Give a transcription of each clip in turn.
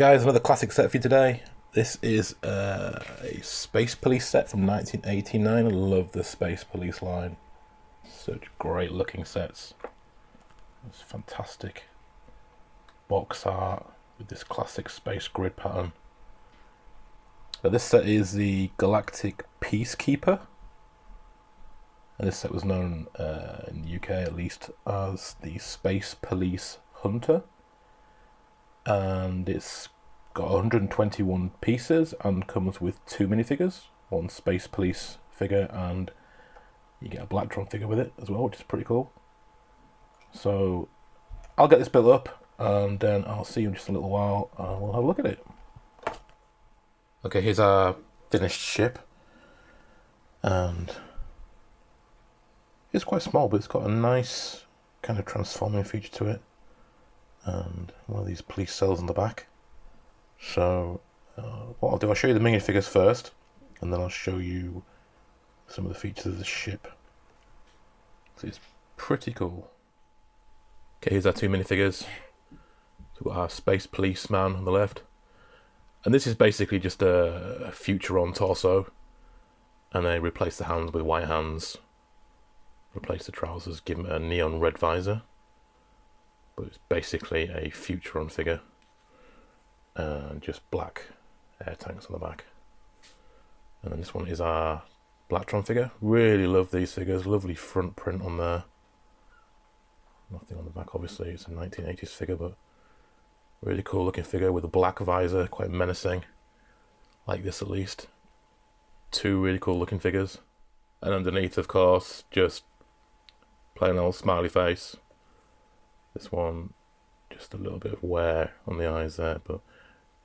guys, another classic set for you today. This is a Space Police set from 1989. I love the Space Police line. Such great looking sets. It's fantastic box art with this classic space grid pattern. This set is the Galactic Peacekeeper. And this set was known in the UK at least as the Space Police Hunter. And it's got 121 pieces and comes with 2 minifigures, one Space Police figure, and you get a Blacktron figure with it as well, which is pretty cool. So I'll get this built up and then I'll see you in just a little while and we'll have a look at it. Okay, here's our finished ship, and it's quite small, but it's got a nice kind of transforming feature to it, and one of these police cells in the back. So what I'll do, I'll show you the minifigures first, and then I'll show you some of the features of the ship. So it's pretty cool. Okay, here's our 2 minifigures. So we've got our Space Policeman on the left, and this is basically just a Futuron torso, and they replace the hands with white hands, replace the trousers, give him a neon red visor. But it's basically a Futuron figure and just black air tanks on the back. And then this one is our Blacktron figure. Really love these figures, lovely front print on there. Nothing on the back, obviously, it's a 1980s figure, but really cool looking figure with a black visor, quite menacing, like this at least. 2 really cool looking figures. And underneath, of course, just plain old smiley face. This one, just a little bit of wear on the eyes there, but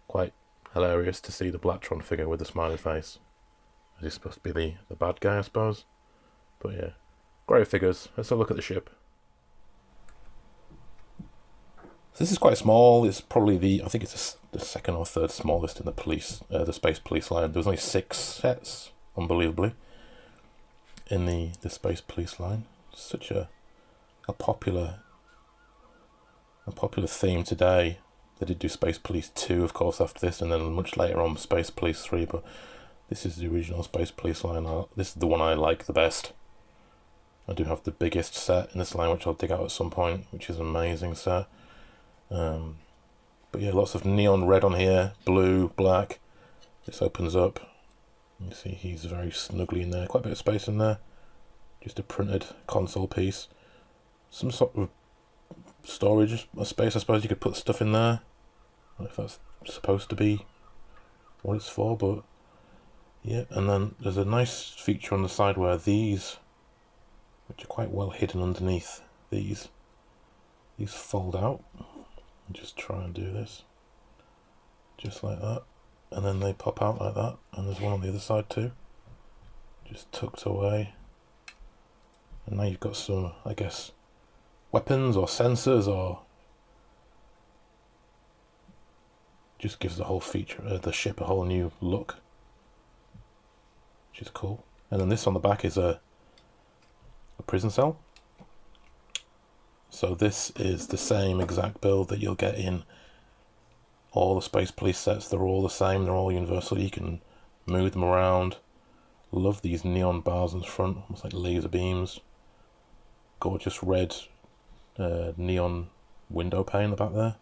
quite hilarious to see the Blacktron figure with the smiley face. He's supposed to be the bad guy, I suppose. But yeah, great figures. Let's have a look at the ship. So this is quite small. It's probably I think it's the second or third smallest in the Space Police line. There was only 6 sets, unbelievably, in the Space Police line. Such a popular theme today. They did do Space Police 2, of course, after this, and then much later on Space Police 3, but this is the original Space Police line. This is the one I like the best. I do have the biggest set in this line, which I'll dig out at some point, which is an amazing set. But yeah, lots of neon red on here, blue, black. This opens up. You see he's very snugly in there, quite a bit of space in there. Just a printed console piece. Some sort of storage space, I suppose you could put stuff in there. I don't know if that's supposed to be what it's for, but yeah. And then there's a nice feature on the side where these, which are quite well hidden underneath these fold out. Just try and do this just like that, and then they pop out like that, and there's one on the other side too, just tucked away. And now you've got some, I guess, weapons or sensors, or just gives the whole feature, the ship, a whole new look, which is cool. And then this on the back is a prison cell. So this is the same exact build that you'll get in all the Space Police sets. They're all the same, they're all universal, you can move them around. Love these neon bars in the front, almost like laser beams. Gorgeous red neon window pane in the back there.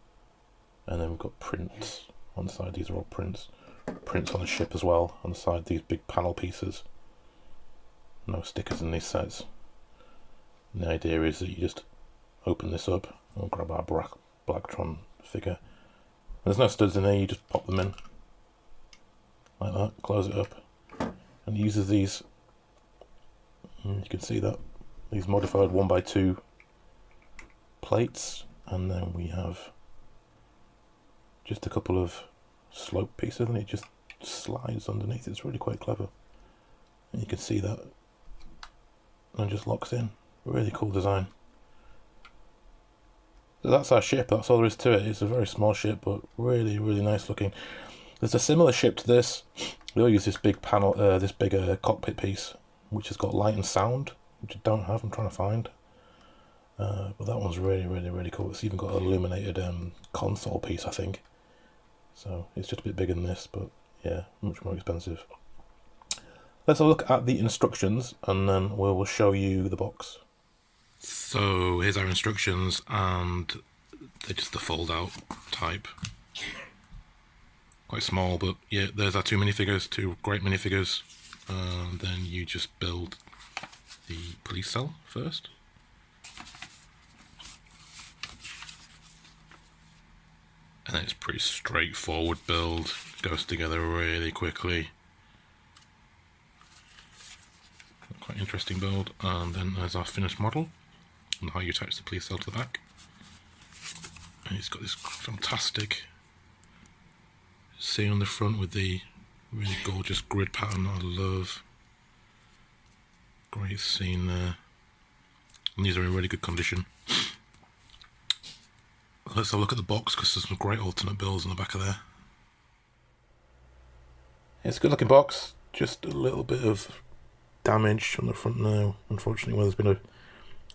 And then we've got prints on the side. These are all prints. Prints on the ship as well on the side, these big panel pieces. No stickers in these sets. And the idea is that you just open this up. We'll grab our Blacktron figure. There's no studs in there, you just pop them in like that, close it up, and it uses these, you can see that, these modified 1x2 plates, and then we have just a couple of slope pieces, and it just slides underneath. It's really quite clever, and you can see that, and just locks in. Really cool design. So that's our ship, that's all there is to it. It's a very small ship, but really, really nice looking. There's a similar ship to this. They all use this big panel, this big cockpit piece, which has got light and sound, which I don't have, I'm trying to find. But that one's really, really, really cool. It's even got an illuminated console piece, I think. So it's just a bit bigger than this, but yeah, much more expensive. Let's have a look at the instructions and then we will show you the box. So here's our instructions, and they're just the fold out type. Quite small, but yeah, there's our two minifigures, two great minifigures. Then you just build the police cell first. And then it's pretty straightforward build, goes together really quickly. Quite interesting build. And then there's our finished model and how you attach the police cell to the back. And it's got this fantastic scene on the front with the really gorgeous grid pattern that I love. Great scene there. And these are in really good condition. Let's have a look at the box because there's some great alternate builds on the back of there. It's a good looking box, just a little bit of damage on the front now, unfortunately, where there's been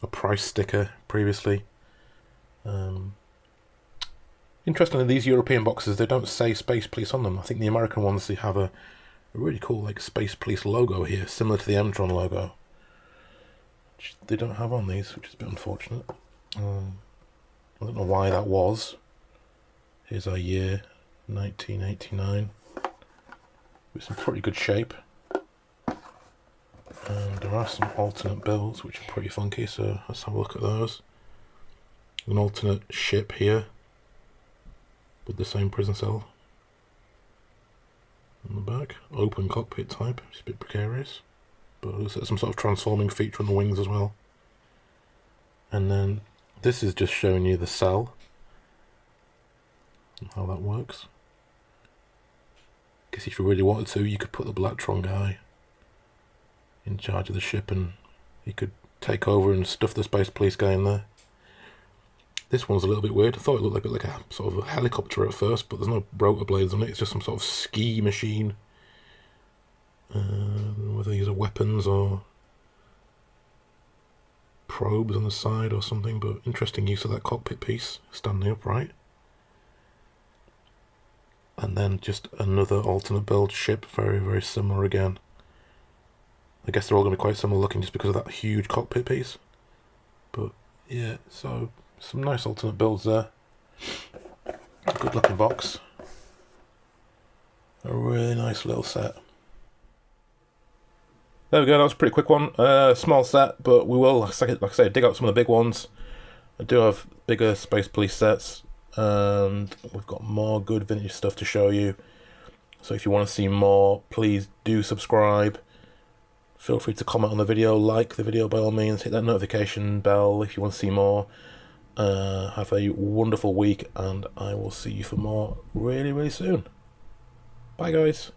a price sticker previously. Interestingly, these European boxes, they don't say Space Police on them. I think the American ones, they have a really cool like Space Police logo here, similar to the Mtron logo, which they don't have on these, which is a bit unfortunate. I don't know why that was. Here's our year, 1989, with some pretty good shape. And there are some alternate builds which are pretty funky, so let's have a look at those. An alternate ship here with the same prison cell on the back. Open cockpit type, it's a bit precarious, but it looks like some sort of transforming feature on the wings as well. And then this is just showing you the cell and how that works. I guess if you really wanted to, you could put the Blacktron guy in charge of the ship and he could take over and stuff the Space Police guy in there. This one's a little bit weird. I thought it looked like a sort of a helicopter at first, but there's no rotor blades on it. It's just some sort of ski machine. Whether these are weapons or probes on the side or something, but interesting use of that cockpit piece, standing upright. And then just another alternate build ship, very, very similar again. I guess they're all going to be quite similar looking just because of that huge cockpit piece. But yeah, so some nice alternate builds there. Good looking box. A really nice little set. There we go, that was a pretty quick one. Small set, but we will, like I say, dig out some of the big ones. I do have bigger Space Police sets, and we've got more good vintage stuff to show you. So if you want to see more, please do subscribe. Feel free to comment on the video, like the video by all means, hit that notification bell if you want to see more. Have a wonderful week, and I will see you for more really, really soon. Bye guys.